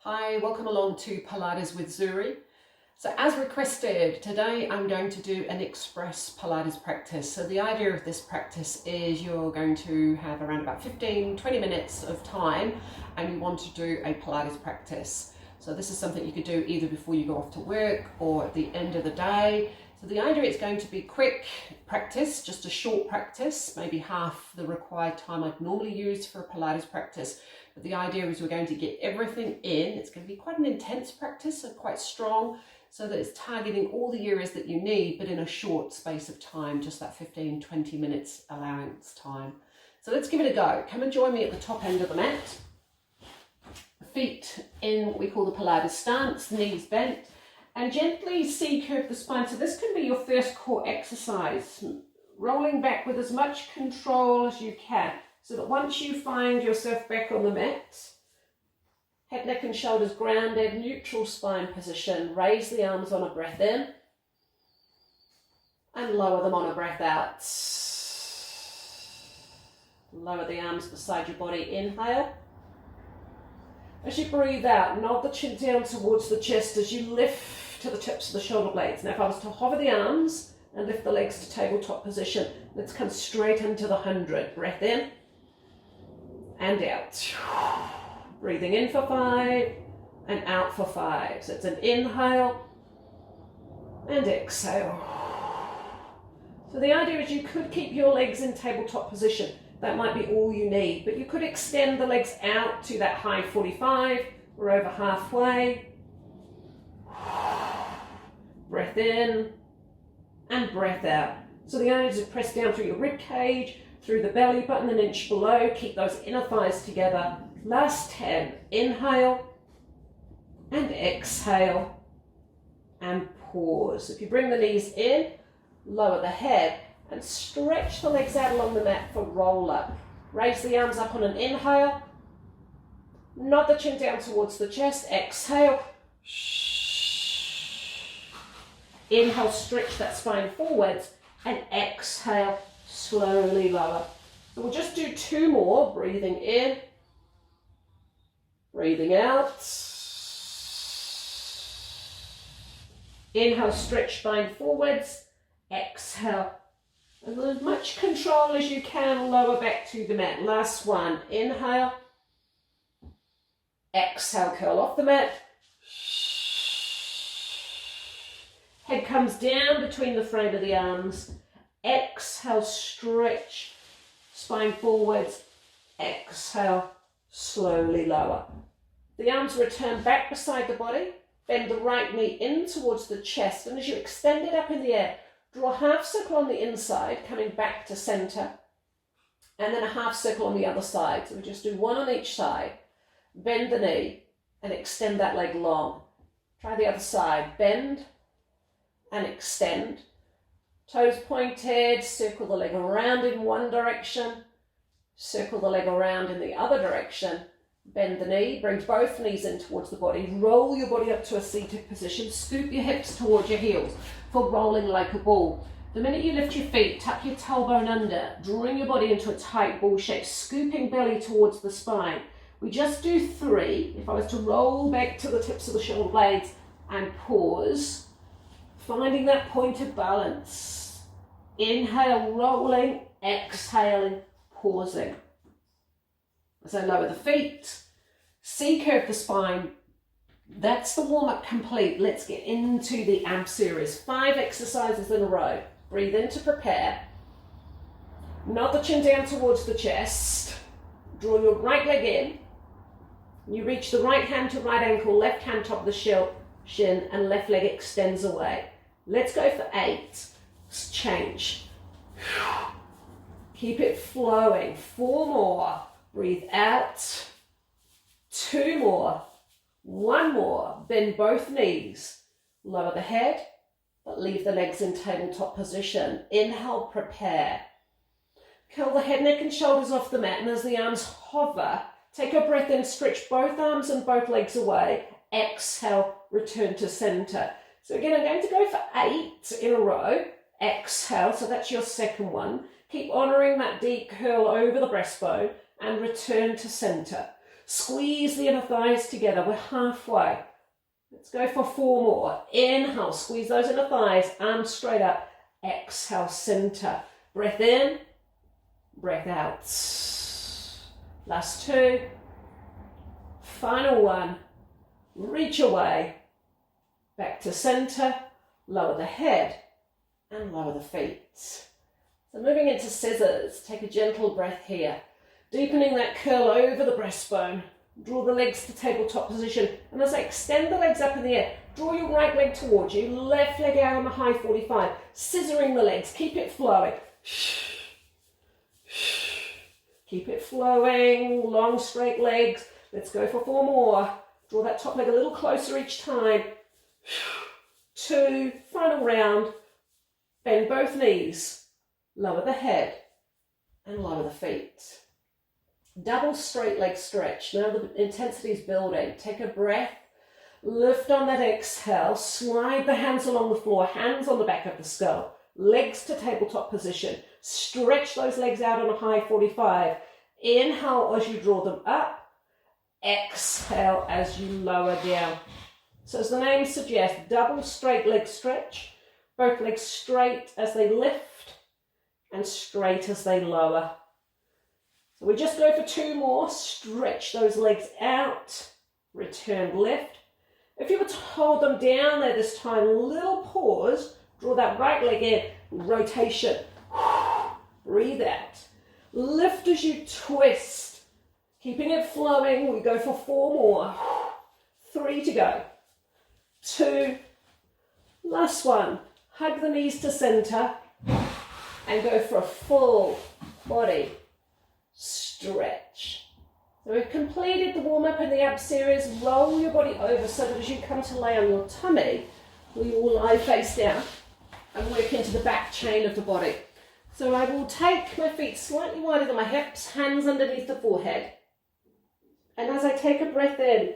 Hi, welcome along to Pilates with Zuri. So as requested, today I'm going to do an express Pilates practice. So the idea of this practice is you're going to have around about 15-20 minutes of time and you want to do a Pilates practice. So this is something you could do either before you go off to work or at the end of the day. So the idea is going to be quick practice, just a short practice, maybe half the required time I'd normally use for a Pilates practice. But the idea is we're going to get everything in. It's going to be quite an intense practice, so quite strong, so that it's targeting all the areas that you need, but in a short space of time, just that 15-20 minutes allowance time. So let's give it a go. Come and join me at the top end of the mat. Feet in what we call the Pilates Stance, knees bent, and gently C-curve the spine. So this can be your first core exercise, rolling back with as much control as you can, so that once you find yourself back on the mat, head, neck and shoulders grounded, neutral spine position, raise the arms on a breath in, and lower them on a breath out. Lower the arms beside your body, inhale. As you breathe out, nod the chin down towards the chest as you lift to the tips of the shoulder blades. Now if I was to hover the arms and lift the legs to tabletop position, let's come straight into the 100. Breath in and out. Breathing in for 5 and out for 5. So it's an inhale and exhale. So the idea is you could keep your legs in tabletop position. That might be all you need, but you could extend the legs out to that high 45. We're over halfway. Breath in and breath out. So the idea is to press down through your rib cage, through the belly button, an inch below. Keep those inner thighs together. Last 10. Inhale and exhale and pause. If you bring the knees in, lower the head and stretch the legs out along the mat for roll up. Raise the arms up on an inhale. Nod the chin down towards the chest. Exhale. Inhale, stretch that spine forwards, and exhale, slowly lower. So we'll just do 2 more, breathing in, breathing out. Inhale, stretch spine forwards, exhale, and with as much control as you can, lower back to the mat. Last one, inhale, exhale, curl off the mat. Head comes down between the frame of the arms. Exhale, stretch, spine forwards. Exhale, slowly lower. The arms return back beside the body. Bend the right knee in towards the chest. And as you extend it up in the air, draw a half circle on the inside, coming back to center. And then a half circle on the other side. So we just do 1 on each side. Bend the knee and extend that leg long. Try the other side. Bend and extend. Toes pointed, circle the leg around in one direction, circle the leg around in the other direction, bend the knee, bring both knees in towards the body, roll your body up to a seated position, scoop your hips towards your heels for rolling like a ball. The minute you lift your feet, tuck your tailbone under, drawing your body into a tight ball shape, scooping belly towards the spine. We just do 3. If I was to roll back to the tips of the shoulder blades and pause, finding that point of balance. Inhale, rolling, exhaling, pausing. As I lower the feet, C-curve the spine. That's the warm-up complete. Let's get into the ab series. 5 exercises in a row. Breathe in to prepare. Nod the chin down towards the chest. Draw your right leg in. You reach the right hand to right ankle, left hand top of the shin, and left leg extends away. Let's go for 8. Let's change. Keep it flowing. 4 more. Breathe out. 2 more. 1 more. Bend both knees. Lower the head, but leave the legs in tabletop position. Inhale, prepare. Curl the head, neck and shoulders off the mat, and as the arms hover, take a breath in, stretch both arms and both legs away. Exhale, return to center. So again, I'm going to go for 8 in a row. Exhale, so that's your second one. Keep honoring that deep curl over the breastbone and return to center. Squeeze the inner thighs together. We're halfway. Let's go for 4 more. Inhale, squeeze those inner thighs, arms straight up. Exhale, center. Breath in, breath out. Last 2. Final 1. Reach away. Back to center. Lower the head and lower the feet. So moving into scissors. Take a gentle breath here. Deepening that curl over the breastbone. Draw the legs to tabletop position. And as I extend the legs up in the air, draw your right leg towards you, left leg out on the high 45. Scissoring the legs, keep it flowing. Keep it flowing, long straight legs. Let's go for 4 more. Draw that top leg a little closer each time. 2, final round. Bend both knees. Lower the head and lower the feet. Double straight leg stretch. Now the intensity is building. Take a breath. Lift on that exhale. Slide the hands along the floor. Hands on the back of the skull. Legs to tabletop position. Stretch those legs out on a high 45. Inhale as you draw them up. Exhale as you lower down. So as the name suggests, double straight leg stretch. Both legs straight as they lift and straight as they lower. So we just go for 2 more. Stretch those legs out. Return lift. If you were to hold them down there this time, little pause. Draw that right leg in. Rotation. Breathe out. Lift as you twist. Keeping it flowing. We go for 4 more. 3 to go. 2. Last 1. Hug the knees to center. And go for a full body stretch. So we've completed the warm-up in the ab series. Roll your body over so that as you come to lay on your tummy, we will lie face down and work into the back chain of the body. So I will take my feet slightly wider than my hips, hands underneath the forehead. And as I take a breath in,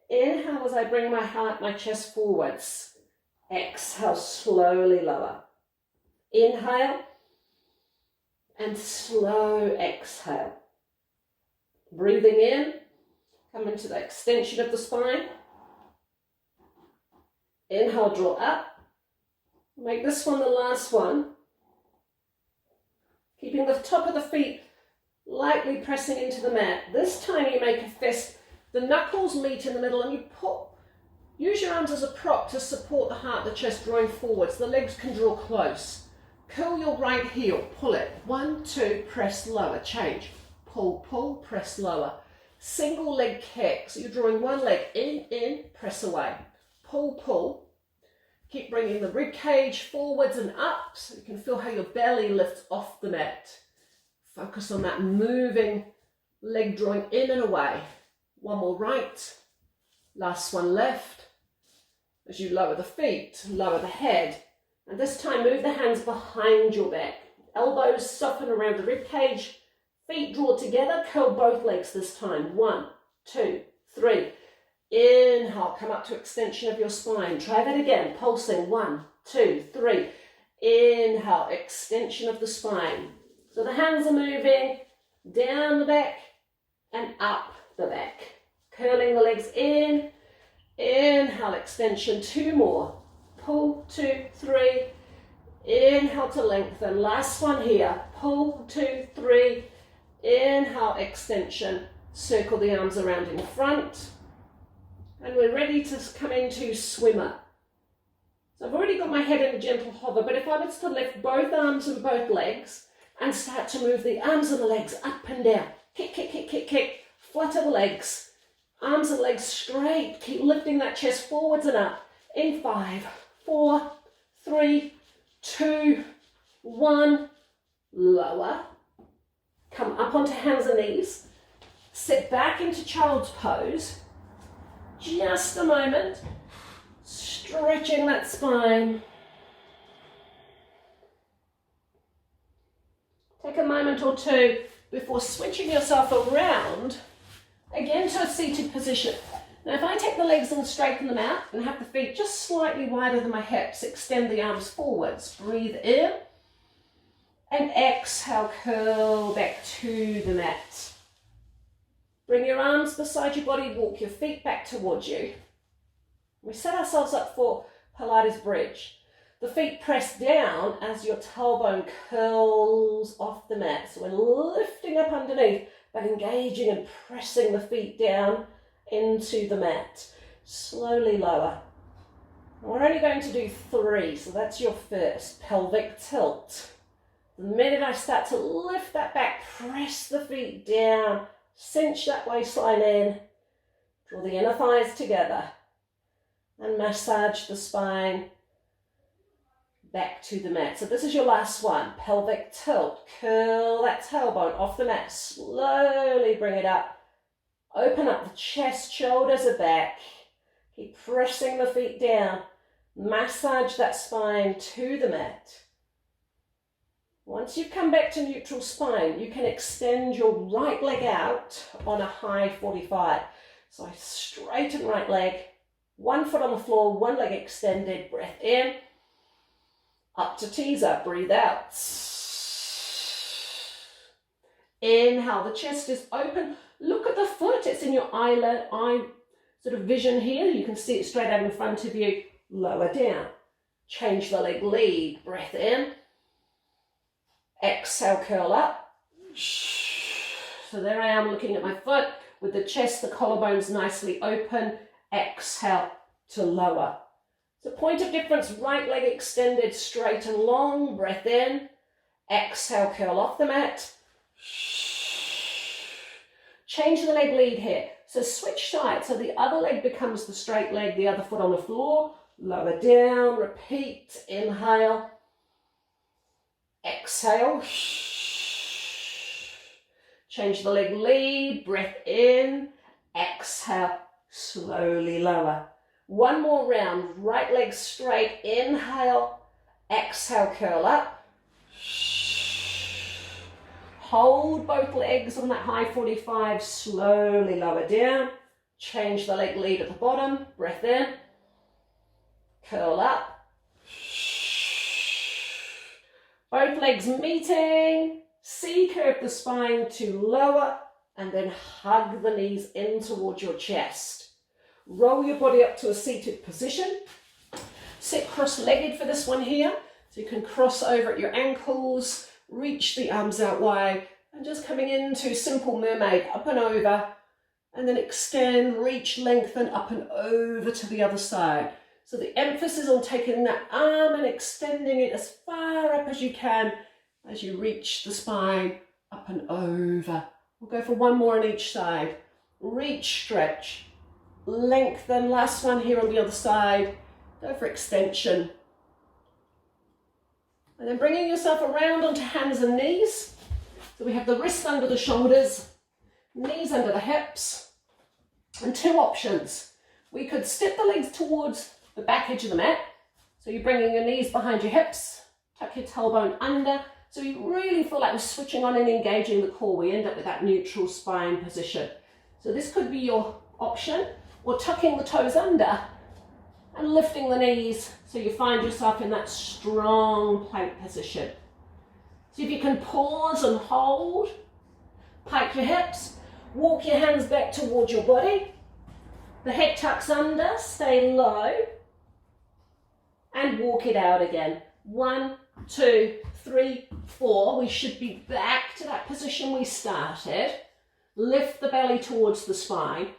inhale as I bring my heart, my chest forwards. Exhale, slowly lower. Inhale. And slow exhale. Breathing in, come into the extension of the spine. Inhale, draw up. Make this one the last one. Keeping the top of the feet lightly pressing into the mat. This time you make a fist. The knuckles meet in the middle and you use your arms as a prop to support the heart, the chest drawing forwards. The legs can draw close. Curl your right heel, pull it. 1, 2, press lower, change. Pull, pull, press lower. Single leg kick, so you're drawing one leg in, press away. Pull, pull. Keep bringing the rib cage forwards and up so you can feel how your belly lifts off the mat. Focus on that moving leg drawing in and away. 1 more right, last one left. As you lower the feet, lower the head. And this time, move the hands behind your back. Elbows soften around the rib cage. Feet draw together. Curl both legs this time. 1, 2, 3. Inhale, come up to extension of your spine. Try that again. Pulsing. 1, 2, 3. Inhale, extension of the spine. So the hands are moving down the back and up the back. Curling the legs in. Inhale, extension. 2 more. Pull, 2, 3, inhale to lengthen. Last one here. Pull, 2, 3, inhale, extension. Circle the arms around in front. And we're ready to come into swimmer. So I've already got my head in a gentle hover, but if I was to lift both arms and both legs and start to move the arms and the legs up and down. Kick, kick, kick, kick, kick. Flutter the legs. Arms and legs straight. Keep lifting that chest forwards and up. In 5, 4, 3, 2, 1, lower. Come up onto hands and knees. Sit back into child's pose. Just a moment. Stretching that spine. Take a moment or 2 before switching yourself around again to a seated position. Now if I take the legs and straighten them out and have the feet just slightly wider than my hips, extend the arms forwards, breathe in and exhale, curl back to the mat. Bring your arms beside your body, walk your feet back towards you. We set ourselves up for Pilates bridge. The feet press down as your tailbone curls off the mat. So we're lifting up underneath, but engaging and pressing the feet down into the mat. Slowly lower. We're only going to do 3, so that's your first. Pelvic tilt. The minute I start to lift that back, press the feet down, cinch that waistline in, draw the inner thighs together, and massage the spine back to the mat. So this is your last one. Pelvic tilt. Curl that tailbone off the mat. Slowly bring it up. Open up the chest, shoulders are back. Keep pressing the feet down. Massage that spine to the mat. Once you've come back to neutral spine, you can extend your right leg out on a high 45. So I straighten right leg, 1 foot on the floor, 1 leg extended, breath in, up to teaser, breathe out. Inhale, the chest is open. Look at the foot, it's in your eye sort of vision here. You can see it straight out in front of you. Lower down. Change the leg lead, breath in. Exhale, curl up. So there I am looking at my foot with the chest, the collarbones nicely open. Exhale to lower. So point of difference, right leg extended straight and long. Breath in. Exhale, curl off the mat. Change the leg lead here. So switch sides. So the other leg becomes the straight leg, the other foot on the floor. Lower down, repeat. Inhale. Exhale. Change the leg lead, breath in, exhale, slowly lower. 1 more round, right leg straight, inhale, exhale, curl up. Hold both legs on that high 45, slowly lower down. Change the leg lead at the bottom, breath in, curl up. Both legs meeting, C-curve the spine to lower, and then hug the knees in towards your chest. Roll your body up to a seated position. Sit cross-legged for this one here, so you can cross over at your ankles, reach the arms out wide, and just coming into simple mermaid, up and over, and then extend, reach, lengthen, up and over to the other side. So the emphasis on taking that arm and extending it as far up as you can as you reach the spine up and over. We'll go for 1 more on each side. Reach, stretch, lengthen. Last one here on the other side. Go for extension. And then bringing yourself around onto hands and knees. So we have the wrists under the shoulders, knees under the hips. And 2 options. We could step the legs towards the back edge of the mat. So you're bringing your knees behind your hips, tuck your tailbone under. So you really feel like we're switching on and engaging the core. We end up with that neutral spine position. So this could be your option, or tucking the toes under and lifting the knees so you find yourself in that strong plank position. So if you can pause and hold, pike your hips, walk your hands back towards your body. The head tucks under, stay low, and walk it out again. 1, 2, 3, 4. We should be back to that position we started. Lift the belly towards the spine,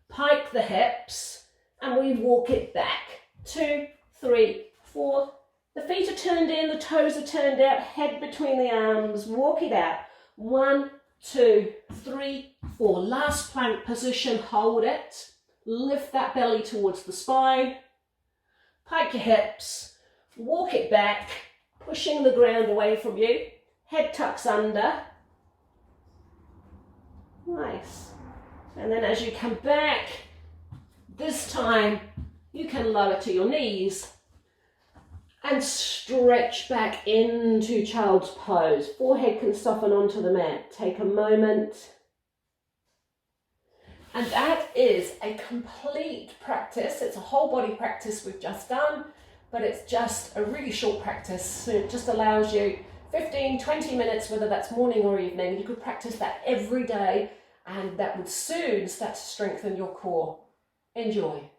pike the hips, and we walk it back. 2, 3, 4. The feet are turned in, the toes are turned out, head between the arms, walk it out. 1, 2, 3, 4. Last plank position, hold it. Lift that belly towards the spine. Pike your hips, walk it back, pushing the ground away from you. Head tucks under. Nice. And then as you come back, this time you can lower to your knees and stretch back into child's pose. Forehead can soften onto the mat. Take a moment. And that is a complete practice. It's a whole body practice we've just done, but it's just a really short practice. So it just allows you 15, 20 minutes, whether that's morning or evening. You could practice that every day and that would soon start to strengthen your core. Enjoy.